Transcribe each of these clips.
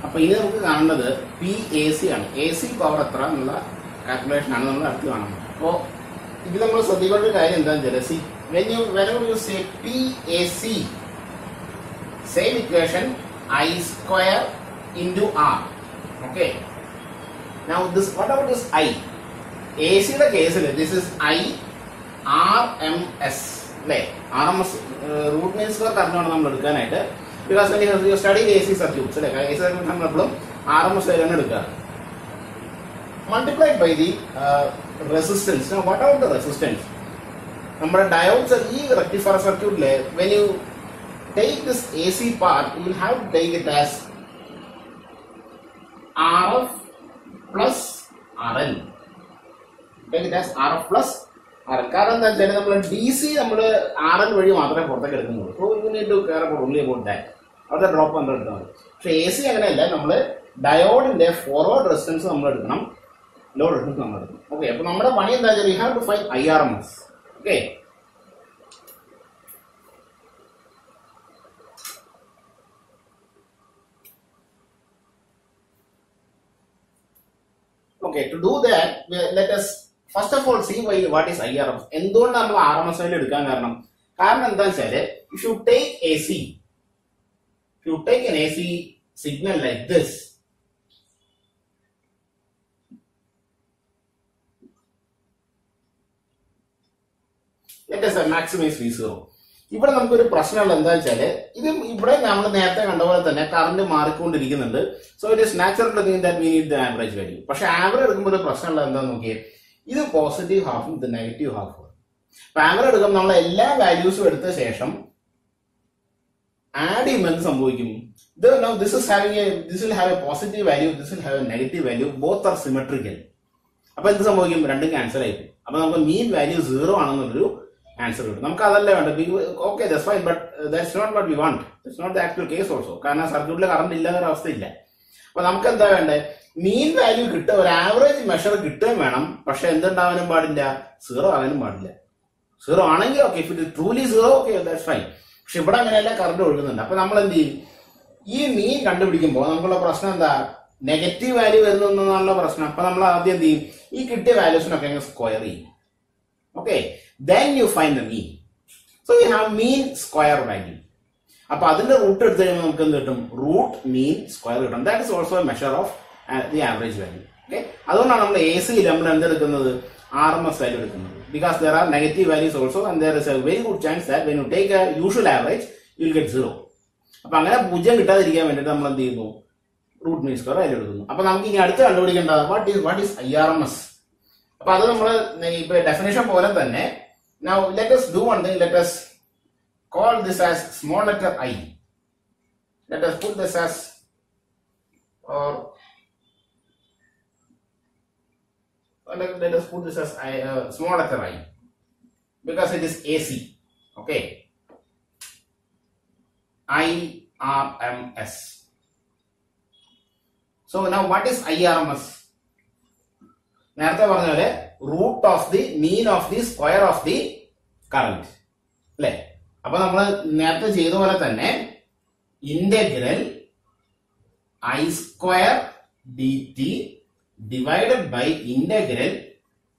അപ്പോൾ ഇനി നമുക്ക് കാണുന്നത് പി എ സി ആണ്. എ സി പവർ എത്ര എന്നുള്ള കാൽക്കുലേഷൻ ആണ് നമ്മൾ അടുത്ത് കാണുന്നത്. അപ്പോൾ ഇത് നമ്മൾ ശ്രദ്ധിക്കേണ്ട ഒരു കാര്യം എന്താണെന്ന് വെച്ചാൽ, C whenever you say PAC, same equation I square into R. Okay. Now this, what about this I? AC യുടെ കേസിൽ this is I RMS അല്ലേ? RMS റൂട്ട് മീൻ സ്ക്വയർ കറണ്ടാണ് നമ്മൾ എടുക്കാനായിട്ട്. Because when you study AC circuits അല്ലേ, AC circuit നമ്മൾ എപ്പോഴും RMS value ആണ് എടുക്കുക. Multiplied by the resistance. Now what about the resistance? നമ്മുടെ ഡയോഡ്സ് ഈ റെക്ടിഫയർ സർക്യൂട്ടിലെ when you take this AC part, you will have to take it as RF plus RL. Take it as RF plus RL. കാരണം എന്താ വെച്ചാൽ നമ്മൾ DC നമ്മൾ RL വഴി മാത്രമേ പുറത്തേക്ക് എടുക്കുന്നുള്ളൂ. So you need to care about only about that. അവിടെ ഡ്രോപ്പ് നമ്മൾ എടുത്താൽ മതി. പക്ഷെ AC അങ്ങനെയല്ല, നമ്മൾ ഡയോഡിന്റെ ഫോർവേഡ് റെസിസ്റ്റൻസ് നമ്മൾ എടുക്കണം, ലോഡ് റെസിസ്റ്റൻസ് നമ്മൾ എടുക്കണം. ഓക്കെ, അപ്പൊ നമ്മുടെ പണി എന്താ വെച്ചാൽ we have to find IRMS. Okay. Okay, to do that, let us first of all see what is IRMS. എന്തുകൊണ്ട് നമ്മൾ RMS വാല്യൂ എടുക്കാൻ കാരണം എന്താ വെച്ചാല്, if you take AC, if you take an AC signal like this, let us maximize V0. ഇവിടെ നമുക്കൊരു പ്രശ്നമുള്ള എന്താ വെച്ചാല്, ഇത് ഇവിടെ നമ്മൾ നേരത്തെ കണ്ട പോലെ തന്നെ കറണ്ട് മാറിക്കൊണ്ടിരിക്കുന്നുണ്ട്. So it is natural to think that we need the average value. പക്ഷെ ആവറേജ് എടുക്കുമ്പോൾ ഒരു പ്രശ്നമുള്ള എന്താന്ന് നോക്കിയേ, ഇത് പോസിറ്റീവ് ഹാഫും ഇത് നെഗറ്റീവ് ഹാഫും. അപ്പൊ ആവറേജ് എടുക്കുമ്പോൾ നമ്മൾ എല്ലാ വാല്യൂസും എടുത്ത ശേഷം ആഡ് ചെയ്യുമ്പോൾ എന്ത് സംഭവിക്കും, this will have a positive value, this will have a negative value, both are symmetrical. അപ്പൊ എന്ത് സംഭവിക്കും, രണ്ടും ക്യാൻസൽ ആയിരിക്കും. അപ്പൊ നമുക്ക് മീൻ വാല്യൂ 0 ആണെന്നുള്ളൊരു ആൻസർ കിട്ടും. നമുക്ക് അതല്ലേ വേണ്ടത്. Okay, that's fine, but that's not what we want. It's not the actual case also. കാരണം സർക്യൂട്ടിൽ കറണ്ട് ഇല്ലാത്തൊരു അവസ്ഥയില്ല. അപ്പൊ നമുക്ക് എന്താ വേണ്ടത്, മീൻ വാല്യൂ കിട്ടുക, ഒരു ആവറേജ് മെഷർ കിട്ടുകയും വേണം. പക്ഷെ എന്തുണ്ടാവാനും പാടില്ല, 0 ആകാനും പാടില്ല. 0 ആണെങ്കിൽ okay, if it truly 0, okay, that's fine. പക്ഷെ ഇവിടെ അങ്ങനെയല്ല, കറണ്ട് ഒഴുകുന്നുണ്ട്. അപ്പൊ നമ്മൾ എന്ത് ചെയ്യും, ഈ മീൻ കണ്ടുപിടിക്കുമ്പോൾ നമുക്കുള്ള പ്രശ്നം എന്താ, നെഗറ്റീവ് വാല്യൂ വരുന്നു എന്നുള്ള പ്രശ്നം. അപ്പൊ നമ്മൾ ആദ്യം എന്ത് ചെയ്യും, ഈ കിട്ടിയ വാല്യൂസിനൊക്കെ സ്ക്വയർ ചെയ്യും. Okay, then you find the mean. So you have mean square value. അപ്പൊ അതിന്റെ റൂട്ട് എടുത്തു കഴിയുമ്പോൾ നമുക്ക് എന്ത് കിട്ടും, റൂട്ട് മീൻ സ്ക്വയർ കിട്ടും. That is also A measure of the average value. Okay, അതുകൊണ്ടാണ് നമ്മൾ AC നമ്മൾ എന്തെടുക്കുന്നത്, RMS വാല്യൂ എടുക്കുന്നത്. Because there are negative values also and there is a very good chance that when you take a usual average you will get 0. അപ്പൊ അങ്ങനെ 0 കിട്ടാതിരിക്കാൻ വേണ്ടിയിട്ട് നമ്മൾ എന്ത് ചെയ്യുന്നു, റൂട്ട് മീൻ സ്ക്വയർ വാല്യൂ എടുക്കുന്നു. അപ്പൊ നമുക്ക് ഇനി അടുത്ത് കണ്ടുപിടിക്കേണ്ടത് what is IRMS. അപ്പൊ അത് നമ്മൾ ഇപ്പൊ ഡെഫിനേഷൻ പോലെ തന്നെ. Now let us do one thing. Let us call this as small letter I. Let us put this as, or let us put this as small letter I, because it is AC. Okay, IRMS. So now what is IRMS? നേരത്തെ പറഞ്ഞ പോലെ root of the mean of the square of the current അല്ലെ. അപ്പൊ നമ്മൾ നേരത്തെ ചെയ്ത പോലെ തന്നെ integral I square dt divided by integral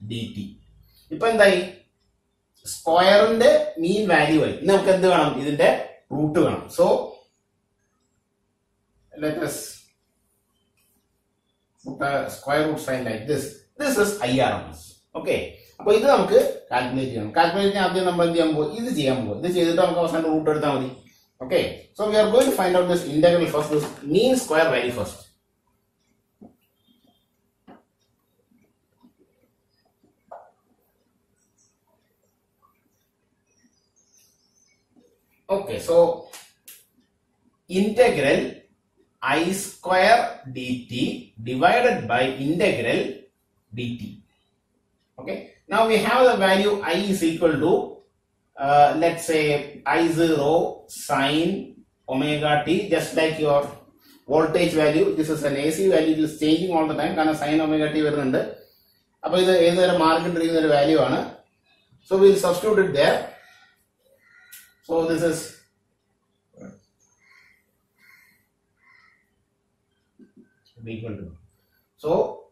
dt. ഇപ്പൊ എന്തായി, സ്ക്വയറിന്റെ മീൻ വാല്യൂ ആയി. ഇനി നമുക്ക് എന്ത് വേണം, ഇതിന്റെ റൂട്ട് വേണം. So let us put a square root sign like this. This is IRMS. Okay, അപ്പൊ ഇത് നമുക്ക് കാൽക്കുലേറ്റ് ചെയ്യണം. കാൽക്കുലേറ്റ് ചെയ്യാൻ ആദ്യം നമ്മൾ എന്ത് ചെയ്യാൻ പോകും, ഇത് ചെയ്യാൻ പോകും. ഇത് ചെയ്തിട്ട് നമുക്ക് അവസാനം റൂട്ട് എടുത്താൽ മതി. Okay, so we are going to find out this integral first, this mean square value first. Okay, so integral I square dt divided by integral dt. Okay, now we have the value I is equal to let's say I0 sin omega t, just like your voltage value. This is an AC value, it is changing all the time കാരണം sin omega t വരുന്നുണ്ട്. അപ്പോൾ ഇത് ഏതൊരു മാർക്കിട്ടിരിക്കുന്ന ഒരു value ആണ്. So we will substitute it there. So this is equal to. So,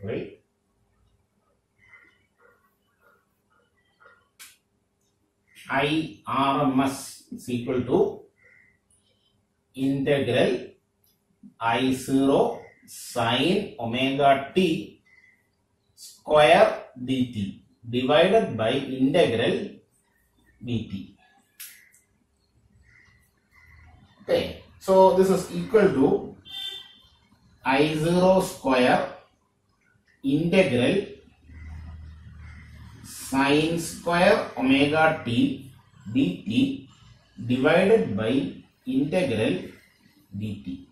right. IRMS is equal to integral I0 sin omega t square dt divided by integral dt. Okay, so this is equal to I0 square integral sin square omega t dt divided by integral dt.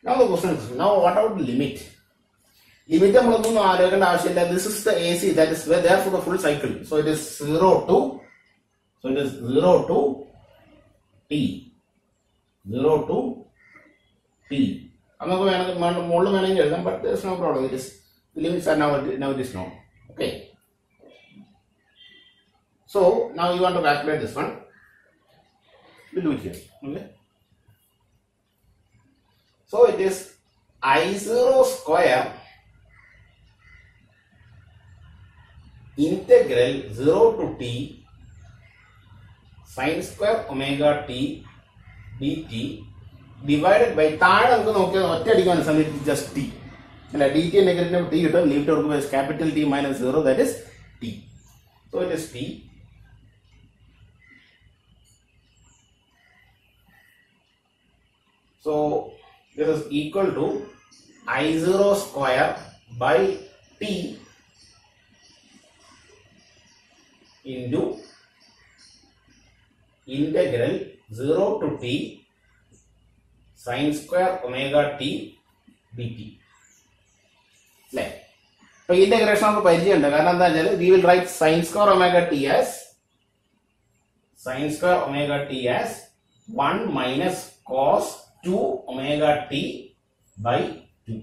Now the question is, now what about the limit? Limit this is the AC, that is there for the full cycle. So it is 0 to t. 0 to t. But there's no problem. It is the limits are now it is known. Okay. So now you want to calculate this one. We'll do it here. Okay. So it is I0 square integral 0 to t sin square omega t dt divided by just t. dt negative t leave it as capital T minus 0, that is t. So it is t. So this is equal to I0 square by t into integral 0 to t sin square omega t dt. So integration we will write sin square omega t as 1 minus cos 2 omega t by 2,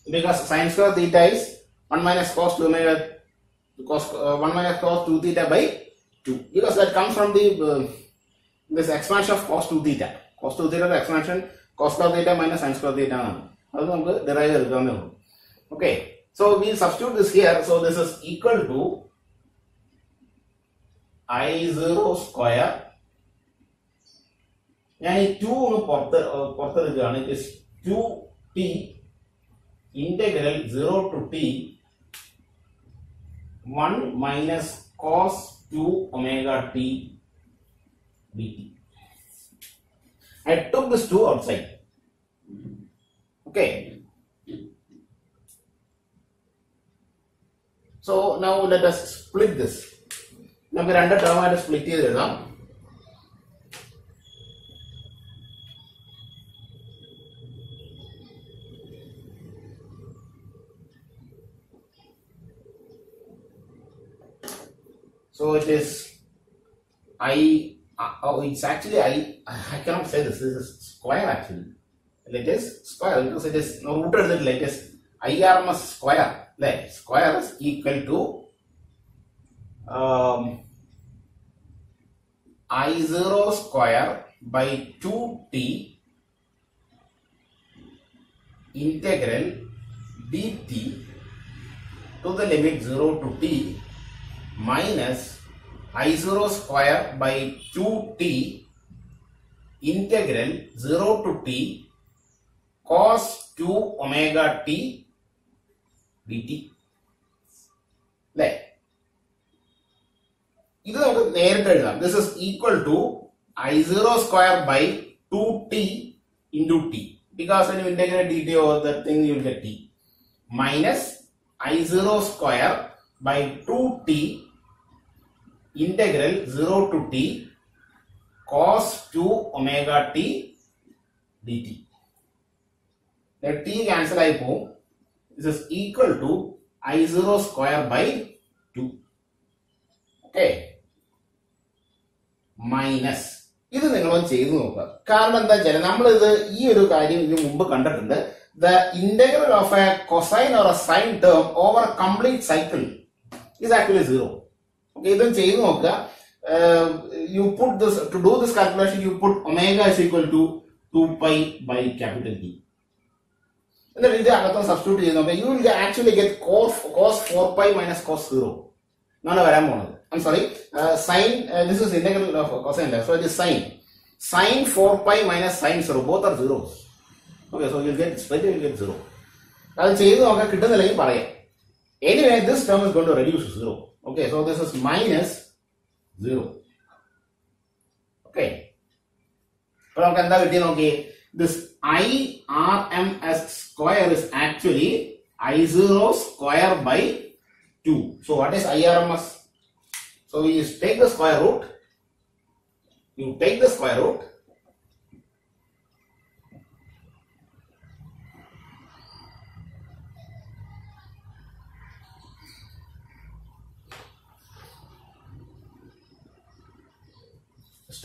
because sin square theta is 1 minus cos 2 omega 1 minus cos 2 theta by 2, because that comes from the this expansion of cos 2 theta. Cos 2 theta expansion cos square theta minus sin square theta. Derive. Okay, so we substitute this here. So this is equal to I0 square. And 2 it is 2t integral 0 to t 1 minus cos 2 omega t dt. I took this 2 outside. Okay. So now let us split this. Now we run the term and split it. So it is it's actually I cannot say this. This is square actually. It is square because it is rooted it like this. IRMS square. Like square is equal to I0 square by 2t integral dt to the limit 0 to t minus I0 square by 2t integral 0 to t cos 2 omega t dt. This is equal to I0 square by 2t into t, because when you integrate dt over that thing you will get t, minus I0 square by 2t integral 0 to t cos 2 omega t dt. Let t cancel aipo. This is equal to I0 square by 2. Okay. Minus. This is the integral of a cosine or a sine term over a complete cycle is actually 0. Okay, then you put this, to do this calculation, you put omega is equal to 2 pi by capital T. എന്നിട്ട് ഇത് അകത്ത് substitute ചെയ്യുമ്പോൾ you will actually get cos 4 pi minus cos 0 എന്നാണ് വരാൻ പോകുന്നത്. I'm sorry, sine, this is integral of cosine, so it is sin 4 pi minus sin 0, both are zeros. Okay, so you'll get straight, you'll get 0. അത് ചെയ്ത് നോക്കാൻ കിട്ടുന്നില്ലെങ്കിൽ പറയാം. Anyway, this term is going to reduce to 0. Okay, so this is minus 0. Okay. അപ്പോൾ നമുക്ക് എന്താ കിട്ടി നോക്കി, this IRMS square is actually I0 square by 2. So what is IRMS? So we take the square root. You take the square root.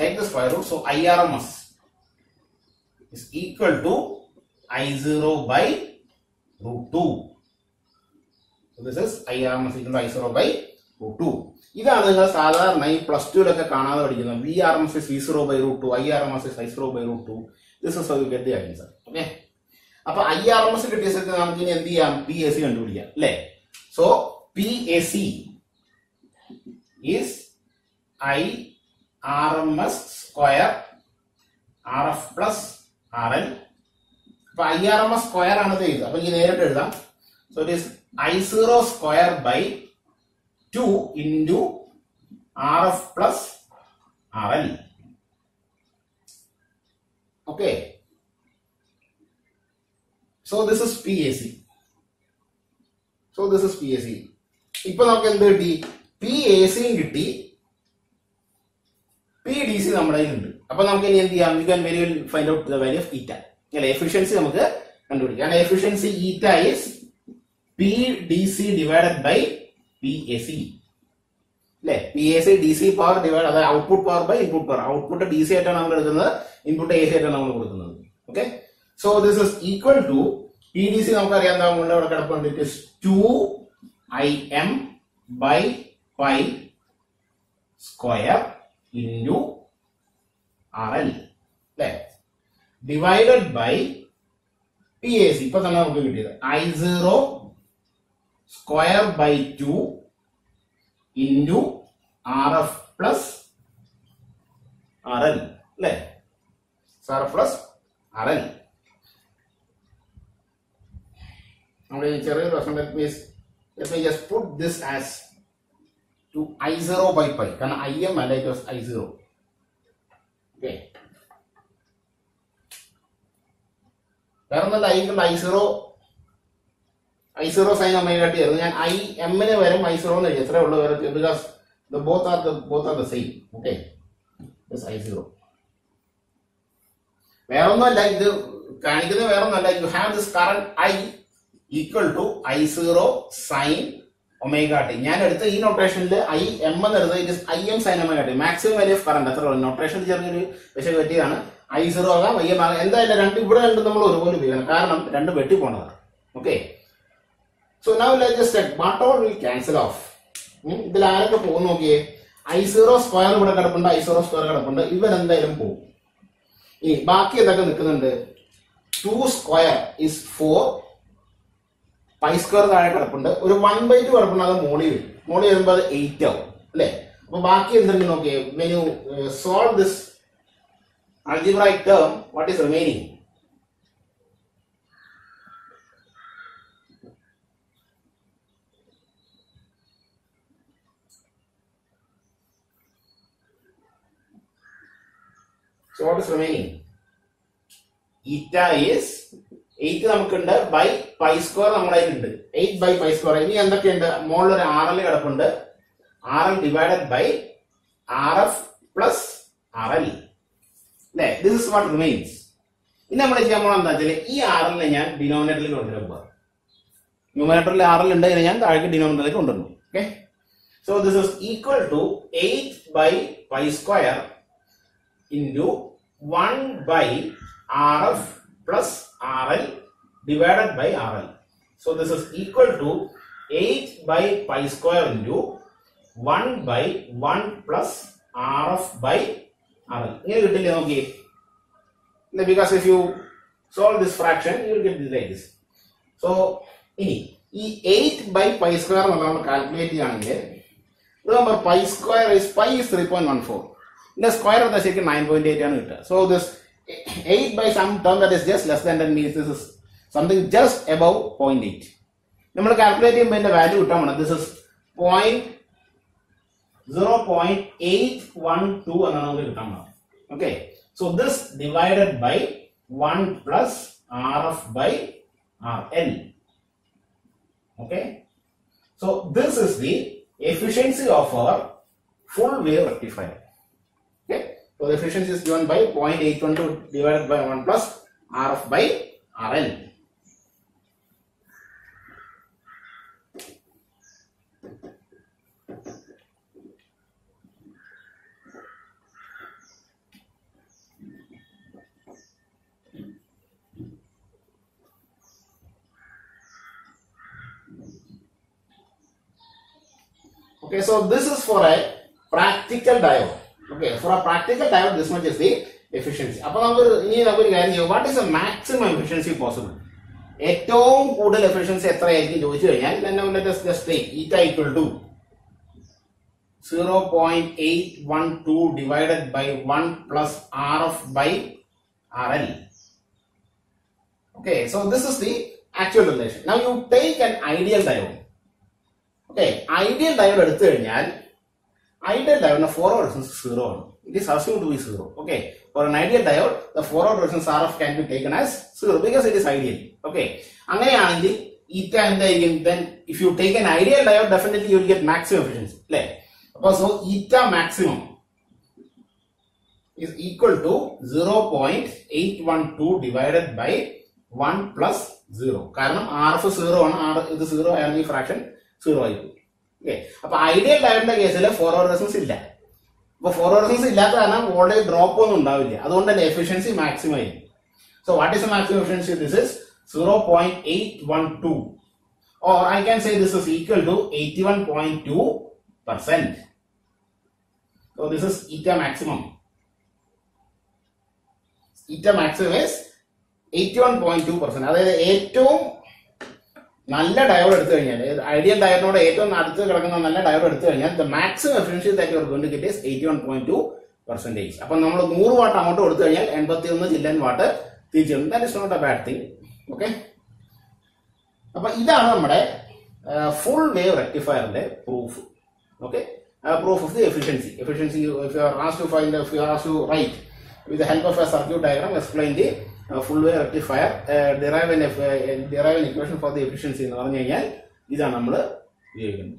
Take the square root. So IRMS is equal to I0 by root 2. So this is IRMS equal to I0 by root 2. ഇതാണ് നിങ്ങൾ സാധാരണ ഈ +2 കാണാതെ പഠിക്കുന്നത്. VRMS is V0 by root 2, IRMS is I0 by root 2. This is how you get the answer. Okay. അപ്പൊ IRMS കിട്ടിയ സ്ഥലത്ത് നമുക്ക് ഇനി എന്ത് ചെയ്യാം, PAC കണ്ടുപിടിക്കാം അല്ലേ. So PAC is IRMS square RF plus RL. അപ്പൊ IRMS സ്ക്വയർ ആണ് ഇത്. അപ്പൊ ഈ നേരിട്ട് എഴുതാം. So it is I0 square by 2 into RF plus RL. Okay. So this is PAC. ഇപ്പൊ നമുക്ക് എന്ത് കിട്ടി, PAC കിട്ടി, PDC നമ്മുടെ കയ്യിലുണ്ട്. അപ്പൊ നമുക്ക് ഇനി എന്ത് ചെയ്യാം, we can very well find out the value of eta. അല്ലെ, എഫിഷ്യൻസി നമുക്ക് കണ്ടുപിടിക്കാം. Efficiency eta is PDC divided by PAC. അല്ലെ, PAC DC പവർ ഡിവൈഡ്, അതായത് output power by input power. Output DC ആയിട്ടാണ് നമ്മൾ എടുക്കുന്നത്, ഇൻപുട്ട് AC ആയിട്ടാണ് നമ്മൾ കൊടുക്കുന്നത്. Okay, so this is equal to PDC നമുക്കറിയാം, എന്താ ഇവിടെ കിടപ്പുണ്ട്, it is 2IM by pi square into RL അല്ലെ, ഡിവൈഡഡ് ബൈ PAC. ഇപ്പൊ തന്നെ നമുക്ക് കിട്ടിയത് I0 square by 2 into RF plus RL അല്ലെ, RF plus RL. നമ്മുടെ ചെറിയൊരു പ്രശ്നം, let me just put this as to I0 by pi, കാരണം IM അല്ല, it was I0. Okay, വേറെ ഒന്നല്ല, I0 sin omega t ആയിരുന്നു. ഞാൻ IM ന് വരും I0 എന്ന് എഴുതി, എത്രയേ ഉള്ളൂ വേറെ, because the both are the same. Okay, this I0 വേറെ ഒന്നുമല്ല, ഇത് കാണിക്കുന്നത് വേറെ ഒന്നല്ല, you have this current I equal to I0 sin omega t. ഞാൻ എടുത്ത ഈ നൊട്ടേഷനിൽ IM എന്ന് എടുത്തത് it is IM sin omega t, maximum value of current. അത്ര നൊട്ടേഷൻ ചെറിയൊരു പക്ഷേ പറ്റിയതാണ്. I0 ആകാം, IM ആകാം, എന്തായാലും രണ്ട് ഇവിടെ രണ്ടും നമ്മൾ ഒരുപോലെ ഉപയോഗിക്കണം, കാരണം രണ്ട് വെട്ടി പോണതാണ്. Okay, so now let's just check what all will cancel off. ഇതിൽ ആരൊക്കെ പോകും നോക്കിയേ, I0 സ്ക്വയർ ഇവിടെ കിടപ്പുണ്ട്, I0 സ്ക്വയർ കിടപ്പുണ്ട്, ഇവൻ എന്തായാലും പോകും. ഈ ബാക്കി എന്തൊക്കെ നിൽക്കുന്നുണ്ട്, 2 സ്ക്വയർ is 4, പൈ സ്ക്വയർ താഴെ കിടപ്പുണ്ട്, ഒരു 1/2 കിടപ്പുണ്ട്, അത് മോളി വരും, മോളി വരുമ്പോൾ അത് 8 ആവും അല്ലെ. അപ്പൊ ബാക്കി എന്തുണ്ട് നോക്കിയേ, when you solve this algebraic term, what is remaining? So what is remaining? Eta is 8 നമുക്കുണ്ട്, ബൈ പൈ സ്ക്വയർ നമ്മുടെ കയ്യിലുണ്ട്, 8 by പൈ സ്ക്വയർ. ഇനി എന്തൊക്കെയുണ്ട്, മുകളിൽ ഒരു RL കിടപ്പുണ്ട്, RL divided by RF plus RL അല്ലെ, ദിസ് ഇസ് വാട്ട് റിമെയിൻസ്. ഇനി നമ്മൾ ചെയ്യാൻ പോകണം എന്താ വെച്ചാൽ, ഈ RL ഞാൻ ഡിനോമിനേറ്ററിൽ കൊണ്ടുവരാൻ പോകാം. ന്യൂമിനേറ്ററിൽ RL ഉണ്ട്, ഞാൻ താഴേക്ക് ഡിനോമിനേറ്ററിലേക്ക് കൊണ്ടുവന്നു. Okay, so this is equal to 8 by pi square into 1 by RF plus RL divided by RL. So this is equal to 8 by pi square into 1 by 1 plus RF by RL. ഇങ്ങനെ കിട്ടില്ലേ നോക്കി, because if you solve this fraction, you will get this like this. So, ini 8 by pi square നമ്മൾ calculate ചെയ്യുകയാണെങ്കിൽ remember pi square is 3.14. The square of the ശരിക്കും 9.8 ആണ് കിട്ടുക. So this 8 by some term that is just less than 10 means this is something just above 0.8. നമ്മൾ calculate ചെയ്യുമ്പോൾ ഇതിന്റെ value കിട്ടാൻ വേണം. This is 0.812 എന്നാണ് നമുക്ക് കിട്ടാൻ വേണം. Okay. So this divided by 1 plus RF by RL. Okay. So this is the efficiency of our full wave rectifier. Okay. So the efficiency is given by 0.812 divided by 1 plus RF by RL. Okay, so this is for a practical diode. Okay, for a practical diode, this much is the efficiency. What is the maximum efficiency possible? ഏറ്റവും കൂടുതൽ efficiency എത്രയായിരിക്കും ചോദിച്ചു കഴിഞ്ഞാൽ then let us just take eta equal to 0.812 divided by 1 plus RF by RL. Okay, so this is the actual relation. Now you take an ideal diode. Okay, ideal diode എടുത്തു കഴിഞ്ഞാൽ ideal diode forward resistance 0 ആണ്. It is assumed to be 0. Okay, for an ideal diode, the forward resistance RF can be taken as 0 because it is ideal. Okay, അങ്ങനെയാണെങ്കിൽ eta എന്തായിരിക്കും? Then if you take an ideal diode, definitely you will get maximum efficiency. അല്ലേ? അപ്പോൾ so eta maximum is equal to 0.812 divided by 1 plus 0. കാരണം RF 0 ആണ്. ഇത് 0 ആണെങ്കിൽ fraction 0 ആയിരിക്കും. Okay, അപ്പൊ ഐഡിയൽ ഡയോഡിന്റെ കേസിൽ ഫോർവേഡ് റെസിസ്റ്റൻസ് ഇല്ല. അപ്പൊ ഫോർവേഡ് റെസിസ്റ്റൻസ് ഇല്ലാത്ത കാരണം വോൾട്ടേജ് ഡ്രോപ്പ് ഒന്നും ഉണ്ടാവില്ല. അതുകൊണ്ട് തന്നെ എഫിഷ്യൻസി മാക്സിമം ആയിരിക്കും. So what is the maximum efficiency? This is 0.812 or I can say this is equal to 81.2%. So this is eta maximum. Eta maximum is 81.2%. അതായത് ഏറ്റവും നല്ല ഡയോഡ് എടുത്തു കഴിഞ്ഞാൽ, ഐഡിയൽ ഡയോഡിനോട് ഏറ്റവും അടുത്ത് കിടക്കുന്ന നല്ല ഡയോഡ് എടുത്തു കഴിഞ്ഞാൽ the maximum efficiency that you are going to get is 81.2%. അപ്പൊ നമ്മൾ 100 വാട്ട് അങ്ങോട്ട് കൊടുത്തു കഴിഞ്ഞാൽ 81 ചില്ലൻ വാട്ട് തിരിച്ചു. That is not a bad thing. Okay, അപ്പൊ ഇതാണ് നമ്മുടെ ഫുൾ വേവ് റെക്ടിഫയറിന്റെ പ്രൂഫ്. Okay, proof of the efficiency. If you are asked to find, if you are asked to write with the help of a circuit diagram, explain the full wave rectifier, derive an equation for the efficiency എന്ന് പറഞ്ഞു കഴിഞ്ഞാൽ ഇതാണ് നമ്മൾ ഉപയോഗിക്കുന്നത്.